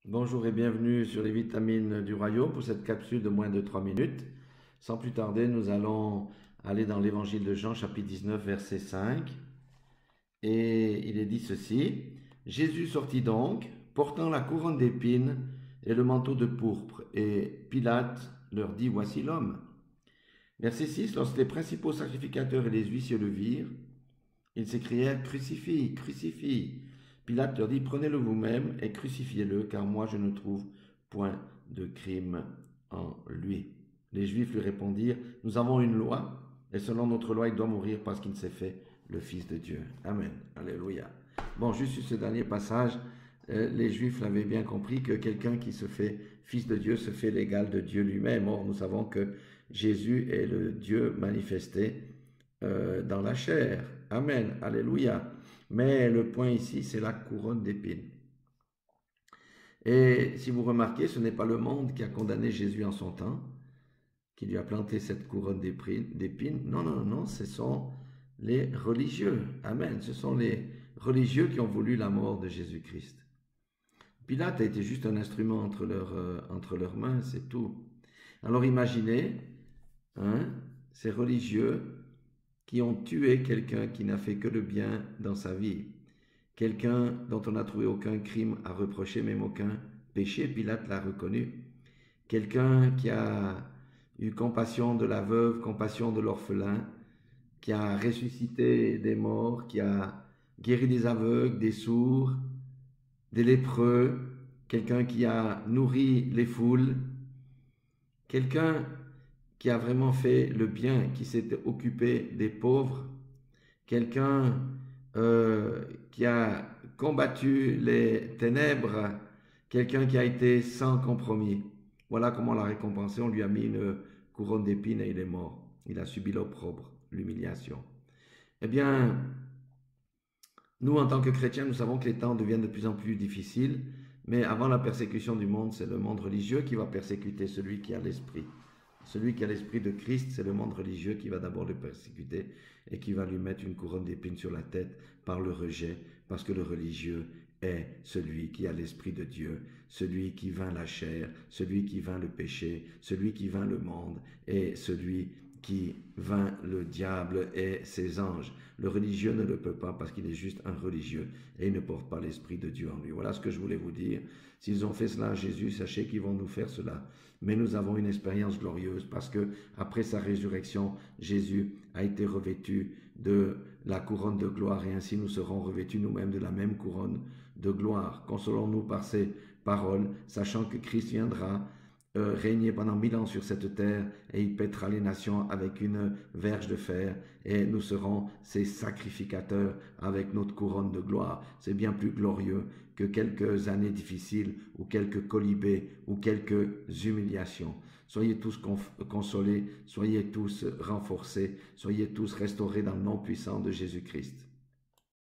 Bonjour et bienvenue sur les vitamines du royaume pour cette capsule de moins de 3 minutes. Sans plus tarder, nous allons aller dans l'évangile de Jean, chapitre 19, verset 5. Et il est dit ceci: Jésus sortit donc, portant la couronne d'épines et le manteau de pourpre. Et Pilate leur dit: Voici l'homme. Verset 6. Lorsque les principaux sacrificateurs et les huissiers le virent, ils s'écrièrent: Crucifie, crucifie. Pilate leur dit: Prenez-le vous-même et crucifiez-le, car moi je ne trouve point de crime en lui. Les Juifs lui répondirent: Nous avons une loi, et selon notre loi, il doit mourir parce qu'il s'est fait le Fils de Dieu. Amen. Alléluia. Bon, juste sur ce dernier passage, les Juifs l'avaient bien compris que quelqu'un qui se fait Fils de Dieu se fait l'égal de Dieu lui-même. Or, nous savons que Jésus est le Dieu manifesté dans la chair. Amen, alléluia. Mais le point ici, c'est la couronne d'épines. Et si vous remarquez, ce n'est pas le monde qui a condamné Jésus en son temps, qui lui a planté cette couronne d'épines. Non, non, non, ce sont les religieux. Amen. Ce sont les religieux qui ont voulu la mort de Jésus-Christ. Pilate a été juste un instrument entre leurs mains, c'est tout. Alors imaginez, ces religieux qui ont tué quelqu'un qui n'a fait que le bien dans sa vie, quelqu'un dont on n'a trouvé aucun crime à reprocher, même aucun péché. Pilate l'a reconnu, quelqu'un qui a eu compassion de la veuve, compassion de l'orphelin, qui a ressuscité des morts, qui a guéri des aveugles, des sourds, des lépreux, quelqu'un qui a nourri les foules, quelqu'un qui a vraiment fait le bien, qui s'est occupé des pauvres, quelqu'un qui a combattu les ténèbres, quelqu'un qui a été sans compromis. Voilà comment on l'a récompensé. On lui a mis une couronne d'épines et il est mort. Il a subi l'opprobre, l'humiliation. Eh bien, nous, en tant que chrétiens, nous savons que les temps deviennent de plus en plus difficiles, mais avant la persécution du monde, c'est le monde religieux qui va persécuter celui qui a l'esprit. Celui qui a l'esprit de Christ, c'est le monde religieux qui va d'abord le persécuter et qui va lui mettre une couronne d'épines sur la tête par le rejet, parce que le religieux est celui qui a l'esprit de Dieu, celui qui vainc la chair, celui qui vainc le péché, celui qui vainc le monde et celui qui vainc le diable et ses anges. Le religieux ne le peut pas parce qu'il est juste un religieux et il ne porte pas l'esprit de Dieu en lui. Voilà ce que je voulais vous dire. S'ils ont fait cela à Jésus, sachez qu'ils vont nous faire cela. Mais nous avons une expérience glorieuse parce que après sa résurrection, Jésus a été revêtu de la couronne de gloire et ainsi nous serons revêtus nous-mêmes de la même couronne de gloire. Consolons-nous par ces paroles, sachant que Christ viendra régner pendant 1000 ans sur cette terre et il pètera les nations avec une verge de fer et nous serons ses sacrificateurs avec notre couronne de gloire. C'est bien plus glorieux que quelques années difficiles ou quelques colibés ou quelques humiliations. Soyez tous consolés, soyez tous renforcés, soyez tous restaurés dans le nom puissant de Jésus-Christ.